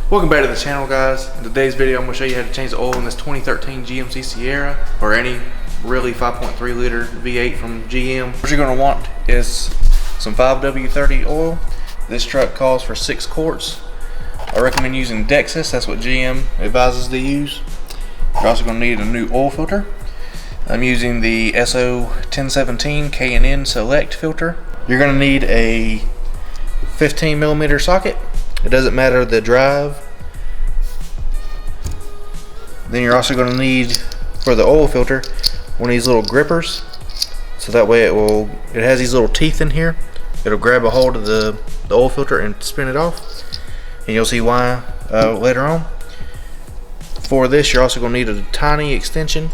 Welcome back to the channel, guys. In today's video I'm going to show you how to change the oil in this 2013 GMC Sierra or any really 5.3 liter V8 from GM. What you're going to want is some 5W30 oil. This truck calls for 6 quarts. I recommend using Dexus, that's what GM advises to use. You're also going to need a new oil filter. I'm using the SO1017 K&N Select filter. You're going to need a 15mm socket. It doesn't matter the drive. Then you're also going to need, for the oil filter, one of these little grippers. So that way it has these little teeth in here. It'll grab a hold of the oil filter and spin it off. And you'll see why later on. For this, you're also going to need a tiny extension.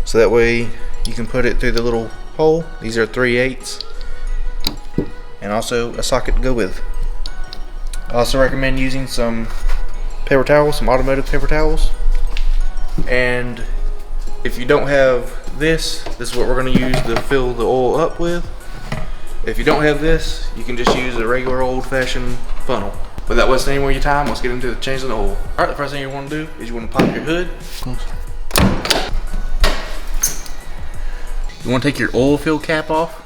So that way you can put it through the little hole. These are 3/8. And also a socket to go with. I also recommend using some paper towels, some automotive paper towels. And if you don't have this is what we're going to use to fill the oil up with. If you don't have this, you can just use a regular old-fashioned funnel. Without wasting any more of your time, let's get into the changing the oil. Alright, the first thing you want to do is you want to pop your hood. You want to take your oil fill cap off.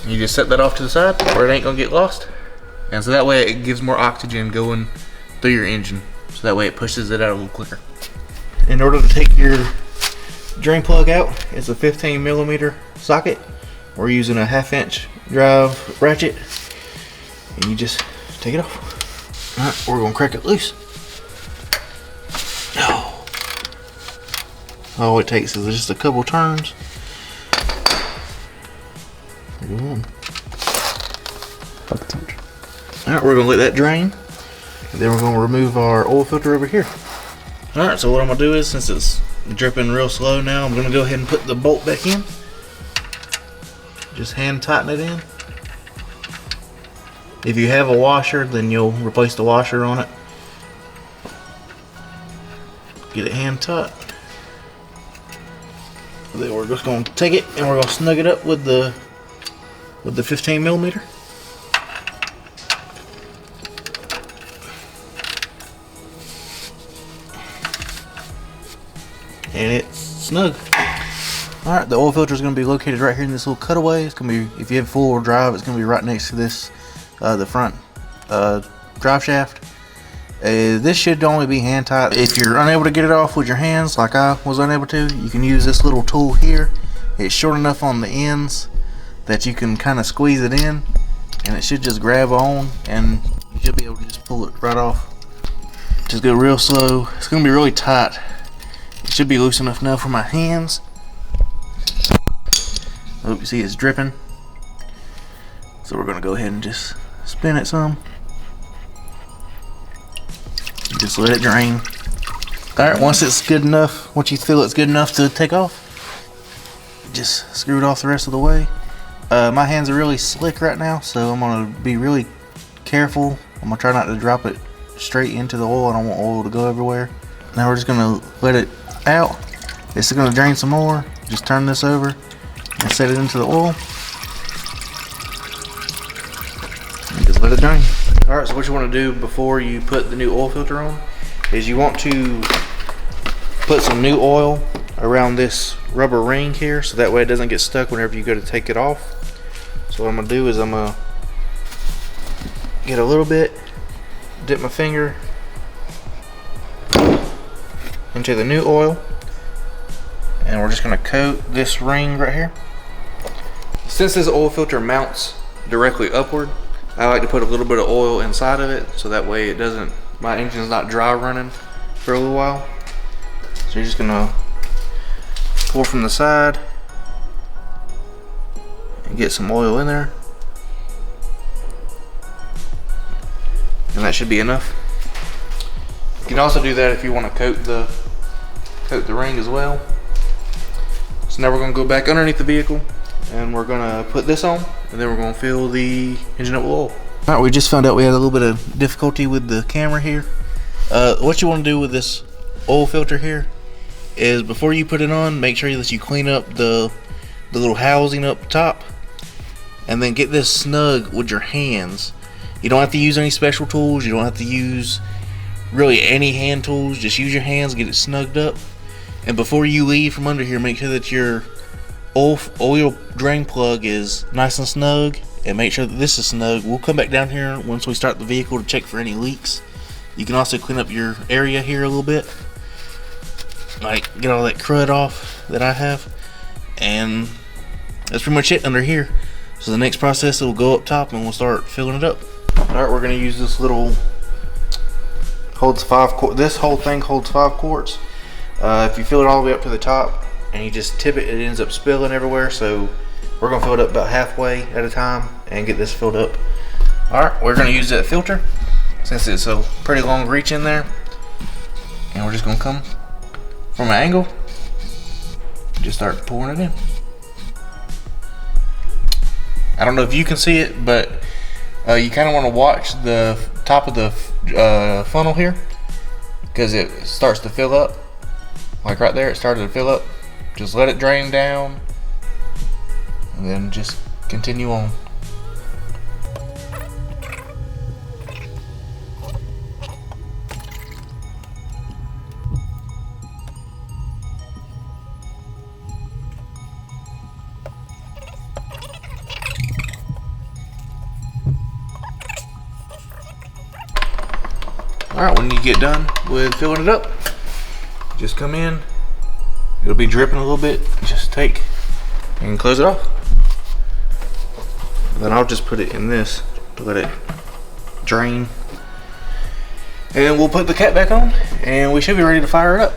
You just set that off to the side where it ain't gonna get lost, and so that way it gives more oxygen going through your engine, so that way it pushes it out a little quicker. In order to take your drain plug out, it's a 15mm socket. We're using a 1/2" drive ratchet, and you just take it off. Alright, we're gonna crack it loose. All it takes is just a couple turns. Alright, we're going to let that drain, and then we're going to remove our oil filter over here. Alright, so what I'm going to do is, since it's dripping real slow now, I'm going to go ahead and put the bolt back in. Just hand tighten it in. If you have a washer, then you'll replace the washer on it. Get it hand tight. Then we're just going to take it and we're going to snug it up with the 15mm. And it's snug. Alright, the oil filter is going to be located right here in this little cutaway. It's going to be, if you have full drive, it's going to be right next to this, the front drive shaft. This should only be hand tight. If you're unable to get it off with your hands, like I was unable to, you can use this little tool here. It's short enough on the ends that you can kind of squeeze it in, and it should just grab on, and you should be able to just pull it right off. Just go real slow. It's going to be really tight. It should be loose enough now for my hands. Oh, you see it's dripping. So we're going to go ahead and just spin it some. Just let it drain. Alright, once it's good enough, once you feel it's good enough to take off, just screw it off the rest of the way. My hands are really slick right now, so I'm going to be really careful. I'm going to try not to drop it straight into the oil. I don't want oil to go everywhere. Now we're just going to let it out. It's going to drain some more. Just turn this over and set it into the oil. And just let it drain. Alright, so what you want to do before you put the new oil filter on is you want to put some new oil around this rubber ring here, so that way it doesn't get stuck whenever you go to take it off. So what I'm going to do is I'm going to get a little bit, dip my finger into the new oil, and we're just going to coat this ring right here. Since this oil filter mounts directly upward, I like to put a little bit of oil inside of it, so that way it doesn't, my engine's not dry running for a little while. So you're just gonna pour from the side and get some oil in there, and that should be enough. You can also do that if you want to coat the ring as well. So now we're gonna go back underneath the vehicle, and we're gonna put this on, and then we're gonna fill the engine up with oil. Alright, we just found out we had a little bit of difficulty with the camera here. What you want to do with this oil filter here is, before you put it on, make sure that you clean up the little housing up top, and then get this snug with your hands. You don't have to use any special tools. You don't have to use really any hand tools. Just use your hands, get it snugged up. And before you leave from under here, make sure that your oil drain plug is nice and snug, and make sure that this is snug. We'll come back down here once we start the vehicle to check for any leaks. You can also clean up your area here a little bit, like get all that crud off that I have, and that's pretty much it under here. So the next process, it will go up top and we'll start filling it up. Alright, we're going to use this little, holds 5 quarts. This whole thing holds 5 quarts. If you fill it all the way up to the top and you just tip it, it ends up spilling everywhere. So we're going to fill it up about halfway at a time and get this filled up. Alright, we're going to use that filter since it's a pretty long reach in there. And we're just going to come from an angle, just start pouring it in. I don't know if you can see it, but you kind of want to watch the top of the funnel here, because it starts to fill up. Like right there, it started to fill up. Just let it drain down, and then just continue on. Alright, when you get done with filling it up, just come in. It'll be dripping a little bit. Just take and close it off. Then I'll just put it in this to let it drain. And we'll put the cap back on and we should be ready to fire it up.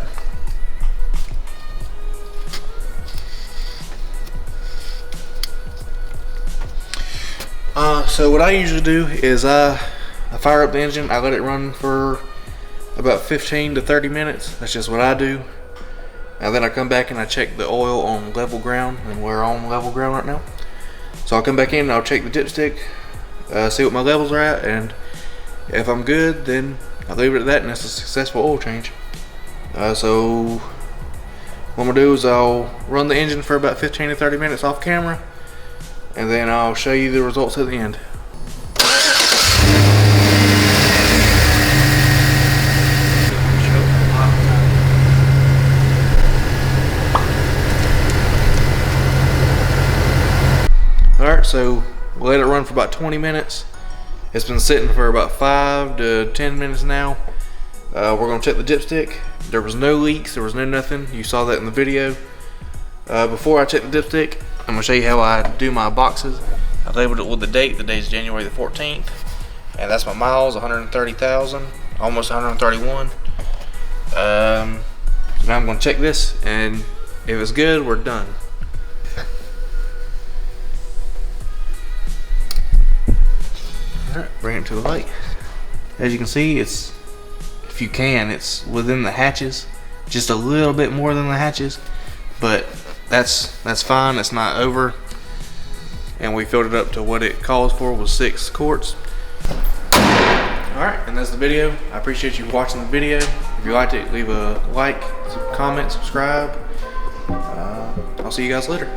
So what I usually do is I fire up the engine, I let it run for about 15 to 30 minutes. That's just what I do. And then I come back and I check the oil on level ground, and we're on level ground right now. So I'll come back in and I'll check the dipstick, see what my levels are at, and if I'm good, then I'll leave it at that, and that's a successful oil change. So what I'm gonna do is I'll run the engine for about 15 to 30 minutes off camera, and then I'll show you the results at the end. Alright, so we'll let it run for about 20 minutes. It's been sitting for about 5 to 10 minutes now. We're going to check the dipstick. There was no leaks, there was no nothing. You saw that in the video. Before I check the dipstick, I'm going to show you how I do my boxes. I labeled it with the date. The date is January the 14th. And that's my miles, 130,000, almost 131. So now I'm going to check this, and if it's good, we're done. Alright, bring it to the light. As you can see, it's, if you can, it's within the hatches, just a little bit more than the hatches, but that's fine. It's not over, and we filled it up to what it calls for, was 6 quarts. Alright, and that's the video. I appreciate you watching the video. If you liked it, leave a like, comment, subscribe. I'll see you guys later.